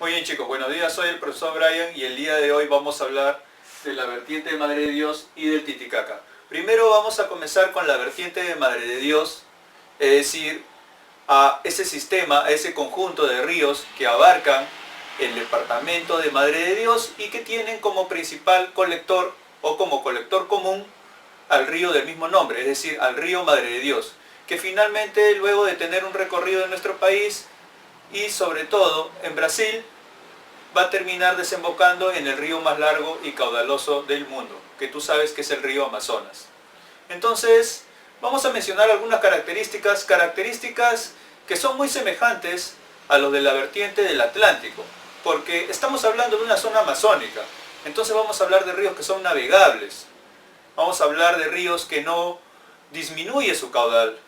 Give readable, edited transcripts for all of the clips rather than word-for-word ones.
Muy bien, chicos, buenos días, soy el profesor Brian y el día de hoy vamos a hablar de la vertiente de Madre de Dios y del Titicaca. Primero vamos a comenzar con la vertiente de Madre de Dios, es decir, a ese sistema, a ese conjunto de ríos que abarcan el departamento de Madre de Dios y que tienen como principal colector o como colector común al río del mismo nombre, es decir, al río Madre de Dios, que finalmente luego de tener un recorrido en nuestro país y sobre todo en Brasil, va a terminar desembocando en el río más largo y caudaloso del mundo, que tú sabes que es el río Amazonas. Entonces, vamos a mencionar algunas características que son muy semejantes a los de la vertiente del Atlántico, porque estamos hablando de una zona amazónica, entonces vamos a hablar de ríos que son navegables, vamos a hablar de ríos que no disminuye su caudal,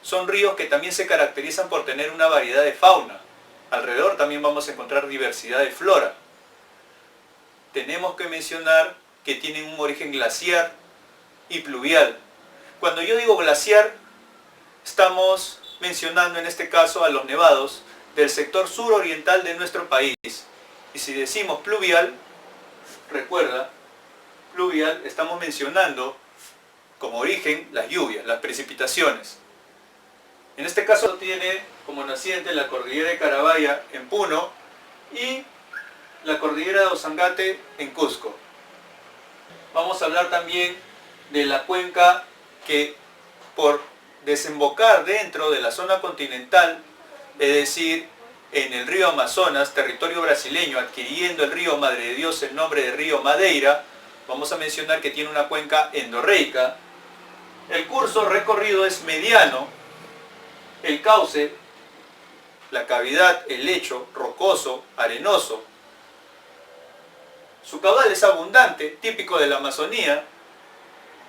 son ríos que también se caracterizan por tener una variedad de fauna. Alrededor también vamos a encontrar diversidad de flora. Tenemos que mencionar que tienen un origen glaciar y pluvial. Cuando yo digo glaciar, estamos mencionando en este caso a los nevados del sector suroriental de nuestro país. Y si decimos pluvial, recuerda, pluvial estamos mencionando como origen las lluvias, las precipitaciones. En este caso tiene como naciente la cordillera de Carabaya en Puno y la cordillera de Ozangate en Cusco. Vamos a hablar también de la cuenca que por desembocar dentro de la zona continental, es decir, en el río Amazonas, territorio brasileño, adquiriendo el río Madre de Dios el nombre de río Madeira, vamos a mencionar que tiene una cuenca endorreica. El curso recorrido es mediano. El cauce, la cavidad, el lecho, rocoso, arenoso. Su caudal es abundante, típico de la Amazonía.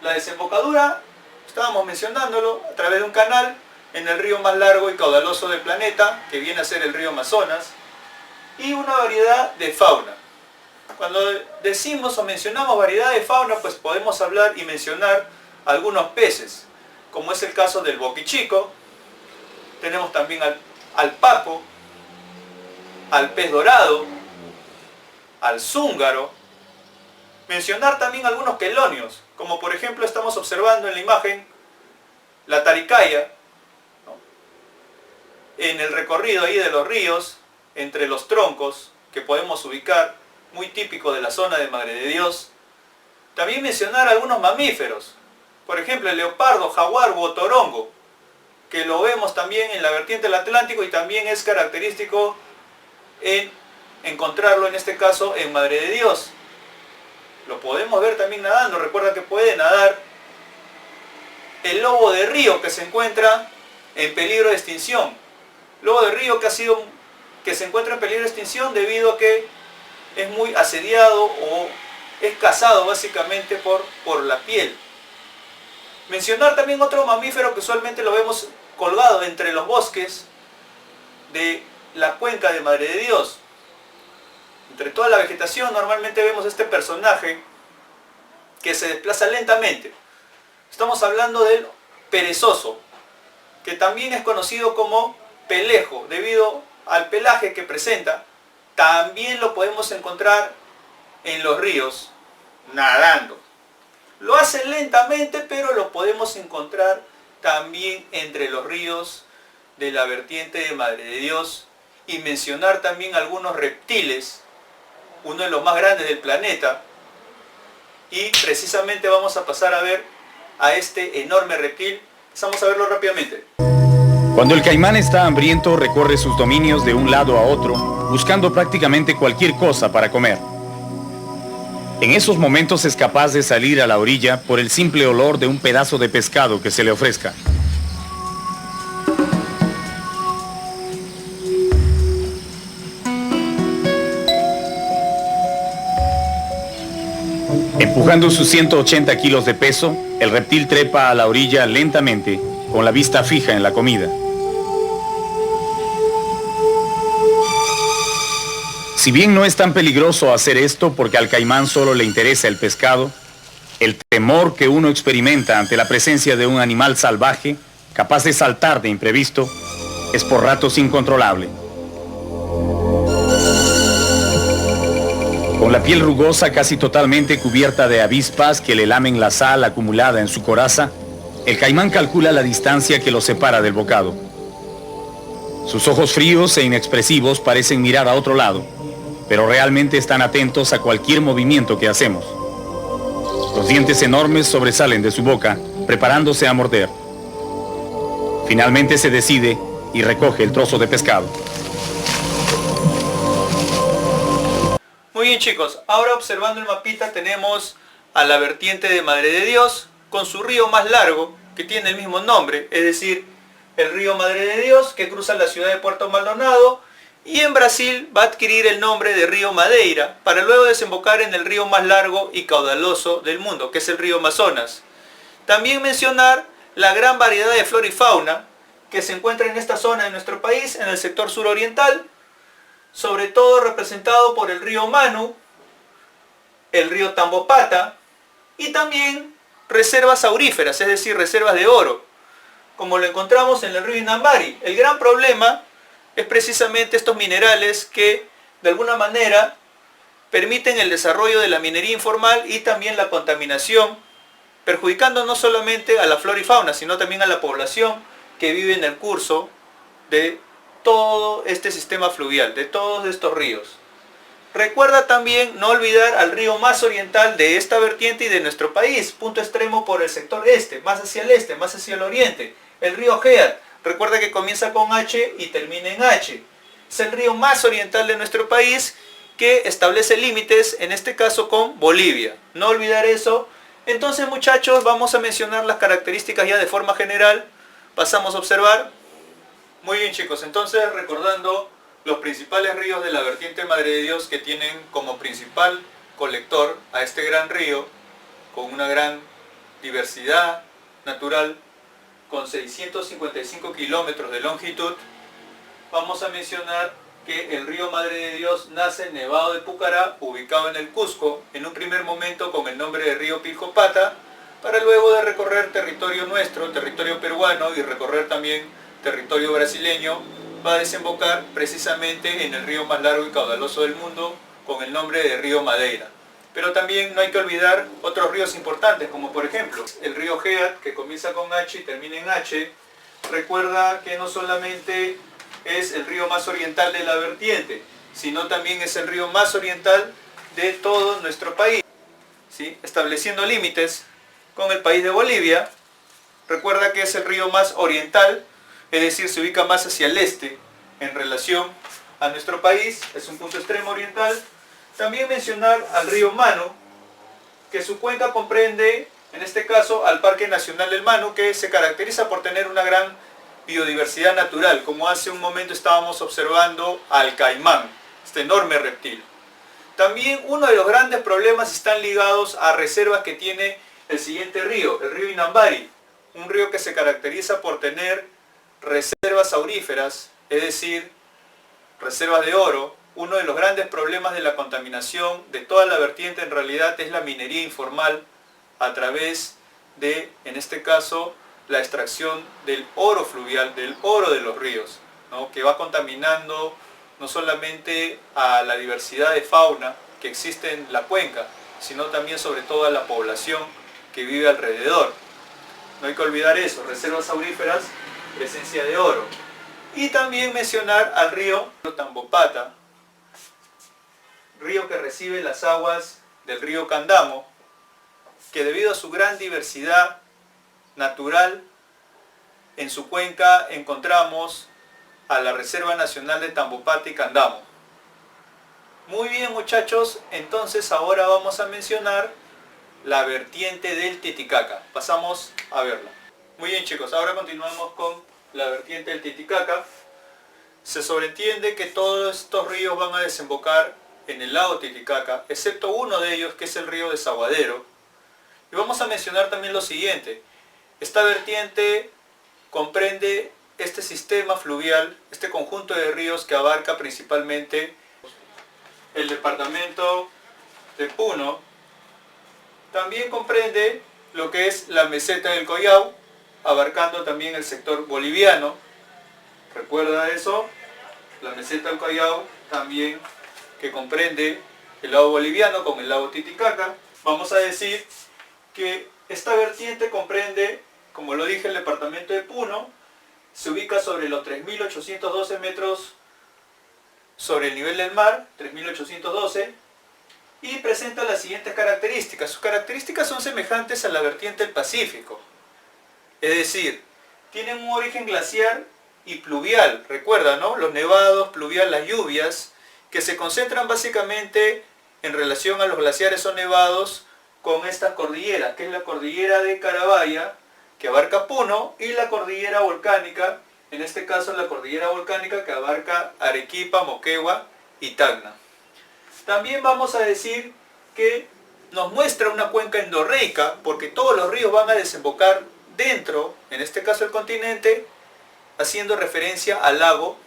La desembocadura, estábamos mencionándolo, a través de un canal en el río más largo y caudaloso del planeta, que viene a ser el río Amazonas, y una variedad de fauna. Cuando decimos o mencionamos variedad de fauna, pues podemos hablar y mencionar algunos peces, como es el caso del boquichico. Tenemos también al papo, al pez dorado, al zúngaro. Mencionar también algunos quelonios, como por ejemplo estamos observando en la imagen la taricaya, ¿no? En el recorrido ahí de los ríos, entre los troncos que podemos ubicar, muy típico de la zona de Madre de Dios. También mencionar algunos mamíferos, por ejemplo el leopardo, jaguar u otorongo, que lo vemos también en la vertiente del Atlántico y también es característico en encontrarlo en este caso en Madre de Dios. Lo podemos ver también nadando, recuerda que puede nadar el lobo de río que se encuentra en peligro de extinción. Lobo de río que se encuentra en peligro de extinción debido a que es muy asediado o es cazado básicamente por la piel. Mencionar también otro mamífero que usualmente lo vemos colgado entre los bosques de la cuenca de Madre de Dios. Entre toda la vegetación normalmente vemos este personaje que se desplaza lentamente. Estamos hablando del perezoso, que también es conocido como pelejo, debido al pelaje que presenta. También lo podemos encontrar en los ríos, nadando. Lo hace lentamente, pero lo podemos encontrar también entre los ríos de la vertiente de Madre de Dios. Y mencionar también algunos reptiles, uno de los más grandes del planeta. Y precisamente vamos a pasar a ver a este enorme reptil. Vamos a verlo rápidamente. Cuando el caimán está hambriento, recorre sus dominios de un lado a otro, buscando prácticamente cualquier cosa para comer. En esos momentos es capaz de salir a la orilla por el simple olor de un pedazo de pescado que se le ofrezca. Empujando sus 180 kilos de peso, el reptil trepa a la orilla lentamente, con la vista fija en la comida. Si bien no es tan peligroso hacer esto porque al caimán solo le interesa el pescado, el temor que uno experimenta ante la presencia de un animal salvaje, capaz de saltar de imprevisto, es por ratos incontrolable. Con la piel rugosa casi totalmente cubierta de avispas que le lamen la sal acumulada en su coraza, el caimán calcula la distancia que lo separa del bocado. Sus ojos fríos e inexpresivos parecen mirar a otro lado, pero realmente están atentos a cualquier movimiento que hacemos. Los dientes enormes sobresalen de su boca, preparándose a morder. Finalmente se decide y recoge el trozo de pescado. Muy bien, chicos, ahora observando el mapita tenemos a la vertiente de Madre de Dios con su río más largo que tiene el mismo nombre, es decir, el río Madre de Dios que cruza la ciudad de Puerto Maldonado y en Brasil va a adquirir el nombre de río Madeira para luego desembocar en el río más largo y caudaloso del mundo, que es el río Amazonas. También mencionar la gran variedad de flora y fauna que se encuentra en esta zona de nuestro país, en el sector suroriental, sobre todo representado por el río Manu, el río Tambopata y también reservas auríferas, es decir, reservas de oro, como lo encontramos en el río Inambari. El gran problema es precisamente estos minerales que de alguna manera permiten el desarrollo de la minería informal y también la contaminación, perjudicando no solamente a la flora y fauna, sino también a la población que vive en el curso de todo este sistema fluvial, de todos estos ríos. Recuerda también no olvidar al río más oriental de esta vertiente y de nuestro país, punto extremo por el sector este, más hacia el este, más hacia el oriente, el río Geat. Recuerda que comienza con H y termina en H. Es el río más oriental de nuestro país que establece límites, en este caso con Bolivia. No olvidar eso. Entonces, muchachos, vamos a mencionar las características ya de forma general. Pasamos a observar. Muy bien, chicos, entonces recordando los principales ríos de la vertiente Madre de Dios que tienen como principal colector a este gran río con una gran diversidad natural con 655 kilómetros de longitud, vamos a mencionar que el río Madre de Dios nace en Nevado de Pucará, ubicado en el Cusco, en un primer momento con el nombre de río Pilcopata, para luego de recorrer territorio nuestro, territorio peruano y recorrer también territorio brasileño, va a desembocar precisamente en el río más largo y caudaloso del mundo con el nombre de río Madeira. Pero también no hay que olvidar otros ríos importantes, como por ejemplo el río Geat, que comienza con H y termina en H. Recuerda que no solamente es el río más oriental de la vertiente, sino también es el río más oriental de todo nuestro país, ¿sí? Estableciendo límites con el país de Bolivia. Recuerda que es el río más oriental, es decir, se ubica más hacia el este en relación a nuestro país, es un punto extremo oriental. También mencionar al río Manu, que su cuenca comprende, en este caso, al Parque Nacional del Manu, que se caracteriza por tener una gran biodiversidad natural, como hace un momento estábamos observando al caimán, este enorme reptil. También uno de los grandes problemas están ligados a reservas que tiene el siguiente río, el río Inambari, un río que se caracteriza por tener reservas auríferas, es decir, reservas de oro. Uno de los grandes problemas de la contaminación de toda la vertiente en realidad es la minería informal a través de, en este caso, la extracción del oro fluvial, del oro de los ríos, ¿no? Que va contaminando no solamente a la diversidad de fauna que existe en la cuenca, sino también sobre todo a la población que vive alrededor. No hay que olvidar eso, reservas auríferas, presencia de oro. Y también mencionar al río Tambopata, río que recibe las aguas del río Candamo, que debido a su gran diversidad natural, en su cuenca encontramos a la Reserva Nacional de Tambopata y Candamo. Muy bien, muchachos, entonces ahora vamos a mencionar la vertiente del Titicaca. Pasamos a verla. Muy bien, chicos, ahora continuamos con la vertiente del Titicaca. Se sobreentiende que todos estos ríos van a desembocar en el lago Titicaca, excepto uno de ellos que es el río Desaguadero. Y vamos a mencionar también lo siguiente: esta vertiente comprende este sistema fluvial, este conjunto de ríos que abarca principalmente el departamento de Puno. También comprende lo que es la meseta del Collao, abarcando también el sector boliviano. Recuerda eso, la meseta del Collao también, que comprende el lago Boliviano con el lago Titicaca. Vamos a decir que esta vertiente comprende, como lo dije, el departamento de Puno, se ubica sobre los 3.812 metros sobre el nivel del mar, 3.812, y presenta las siguientes características. Sus características son semejantes a la vertiente del Pacífico, es decir, tienen un origen glaciar y pluvial. Recuerda, ¿no? Los nevados, pluvial, las lluvias, que se concentran básicamente en relación a los glaciares o nevados con estas cordilleras, que es la cordillera de Carabaya, que abarca Puno, y la cordillera volcánica, en este caso la cordillera volcánica que abarca Arequipa, Moquegua y Tacna. También vamos a decir que nos muestra una cuenca endorreica, porque todos los ríos van a desembocar dentro, en este caso el continente, haciendo referencia al lago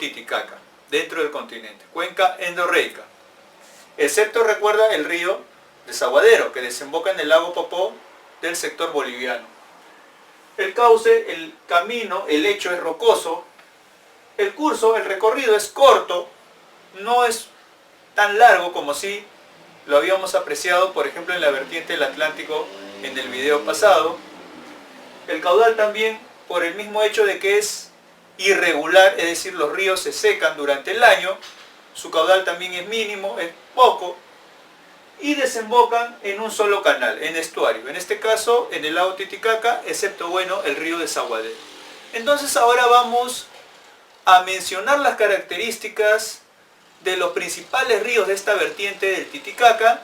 Titicaca, dentro del continente, cuenca endorreica. Excepto, recuerda, el río Desaguadero, que desemboca en el lago Popó del sector boliviano. El cauce, el camino, el lecho es rocoso. El curso, el recorrido es corto, no es tan largo como si lo habíamos apreciado, por ejemplo, en la vertiente del Atlántico en el video pasado. El caudal también, por el mismo hecho de que es irregular, es decir, los ríos se secan durante el año, su caudal también es mínimo, es poco, y desembocan en un solo canal, en estuario, en este caso en el lago Titicaca, excepto, bueno, el río Desaguadero. Entonces ahora vamos a mencionar las características de los principales ríos de esta vertiente del Titicaca,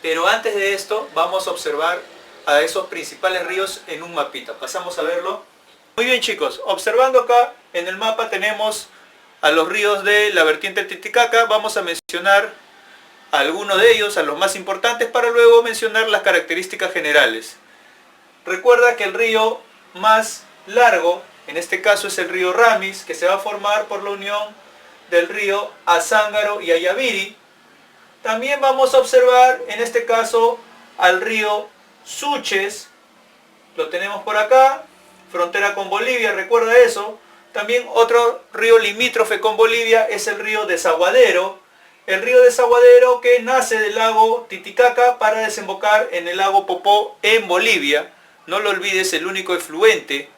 pero antes de esto vamos a observar a esos principales ríos en un mapita. Pasamos a verlo. Muy bien, chicos, observando acá en el mapa tenemos a los ríos de la vertiente del Titicaca. Vamos a mencionar a algunos de ellos, a los más importantes, para luego mencionar las características generales. Recuerda que el río más largo, en este caso, es el río Ramis, que se va a formar por la unión del río Azángaro y Ayaviri. También vamos a observar, en este caso, al río Suches, lo tenemos por acá, frontera con Bolivia, recuerda eso. También otro río limítrofe con Bolivia es el río Desaguadero. El río Desaguadero, que nace del lago Titicaca para desembocar en el lago Popó en Bolivia. No lo olvides, el único efluente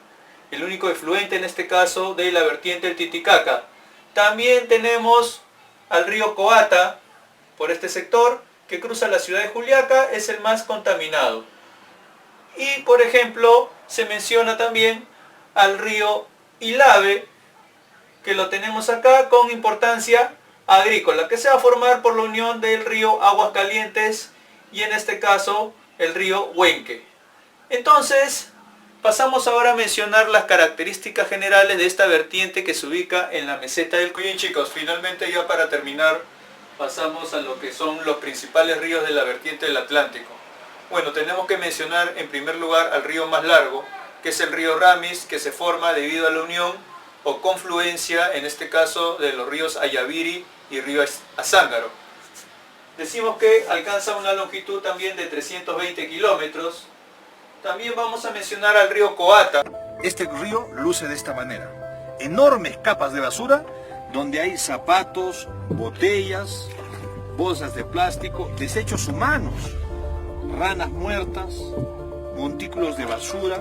en este caso de la vertiente del Titicaca. También tenemos al río Coata por este sector, que cruza la ciudad de Juliaca, es el más contaminado. Y por ejemplo se menciona también al río Ilave, que lo tenemos acá con importancia agrícola, que se va a formar por la unión del río Aguascalientes y en este caso el río Huenque. Entonces pasamos ahora a mencionar las características generales de esta vertiente que se ubica en la meseta del Cuyín. Chicos, finalmente, ya para terminar, pasamos a lo que son los principales ríos de la vertiente del Atlántico. Bueno, tenemos que mencionar en primer lugar al río más largo, que es el río Ramis, que se forma debido a la unión o confluencia, en este caso, de los ríos Ayaviri y río Azángaro. Decimos que alcanza una longitud también de 320 kilómetros. También vamos a mencionar al río Coata. Este río luce de esta manera: enormes capas de basura donde hay zapatos, botellas, bolsas de plástico, desechos humanos, ranas muertas, montículos de basura,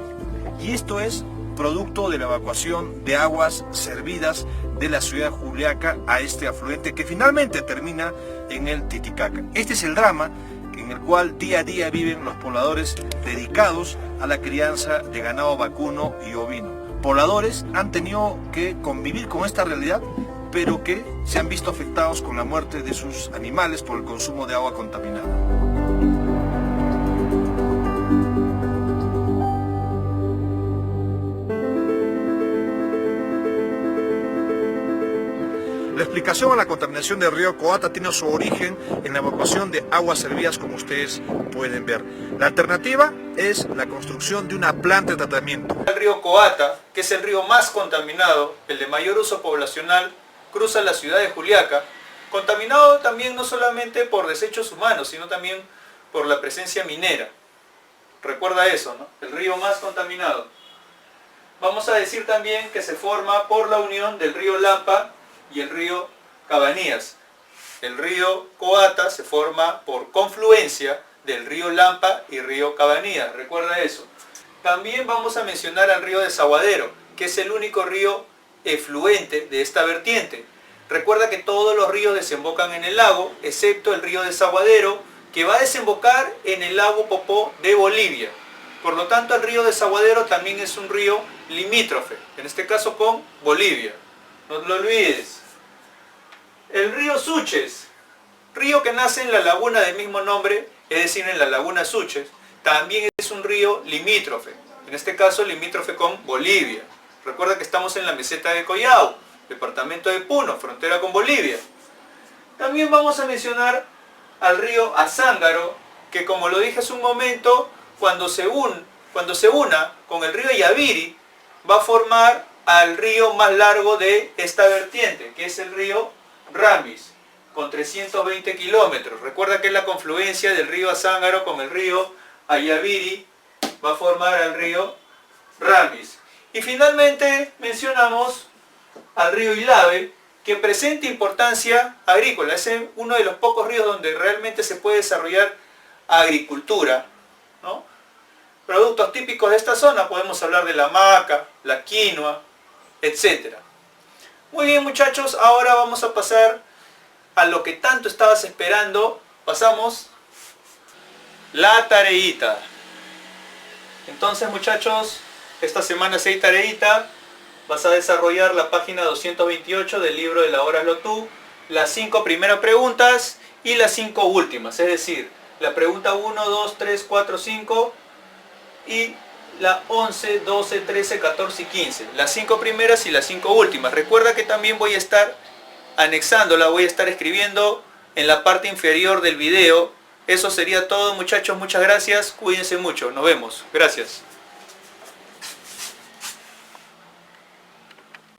y esto es producto de la evacuación de aguas servidas de la ciudad de Juliaca a este afluente que finalmente termina en el Titicaca. Este es el drama en el cual día a día viven los pobladores dedicados a la crianza de ganado vacuno y ovino. Pobladores han tenido que convivir con esta realidad, pero que se han visto afectados con la muerte de sus animales por el consumo de agua contaminada. La explicación a la contaminación del río Coata tiene su origen en la evacuación de aguas servidas, como ustedes pueden ver. La alternativa es la construcción de una planta de tratamiento. El río Coata, que es el río más contaminado, el de mayor uso poblacional, cruza la ciudad de Juliaca, contaminado también no solamente por desechos humanos, sino también por la presencia minera. Recuerda eso, ¿no? El río más contaminado. Vamos a decir también que se forma por la unión del río Lampa y el río Cabanías. El río Coata se forma por confluencia del río Lampa y río Cabanía. Recuerda eso. También vamos a mencionar al río Desaguadero, que es el único río efluente de esta vertiente. Recuerda que todos los ríos desembocan en el lago, excepto el río Desaguadero, que va a desembocar en el lago Popó de Bolivia. Por lo tanto, el río Desaguadero también es un río limítrofe, en este caso con Bolivia. No lo olvides. El río Suches, río que nace en la laguna del mismo nombre, es decir, en la laguna Suches, también es un río limítrofe, en este caso limítrofe con Bolivia. Recuerda que estamos en la meseta de Collao, departamento de Puno, frontera con Bolivia. También vamos a mencionar al río Azángaro, que como lo dije hace un momento, cuando se una con el río Yaviri, va a formar al río más largo de esta vertiente, que es el río Ramis, con 320 kilómetros. Recuerda que es la confluencia del río Azángaro con el río Ayaviri, va a formar al río Ramis. Y finalmente mencionamos al río Ilave, que presenta importancia agrícola. Es uno de los pocos ríos donde realmente se puede desarrollar agricultura, ¿no? Productos típicos de esta zona, podemos hablar de la maca, la quinoa, etc. Muy bien, muchachos, ahora vamos a pasar a lo que tanto estabas esperando. Pasamos la tareita. Entonces, muchachos, esta semana si hay tareita, vas a desarrollar la página 228 del libro Elabóralo tú, las 5 primeras preguntas y las 5 últimas, es decir, la pregunta 1, 2, 3, 4, 5 y la 11, 12, 13, 14 y 15. Las 5 primeras y las 5 últimas. Recuerda que también voy a estar anexándola, voy a estar escribiendo en la parte inferior del video. Eso sería todo, muchachos, muchas gracias, cuídense mucho, nos vemos, gracias.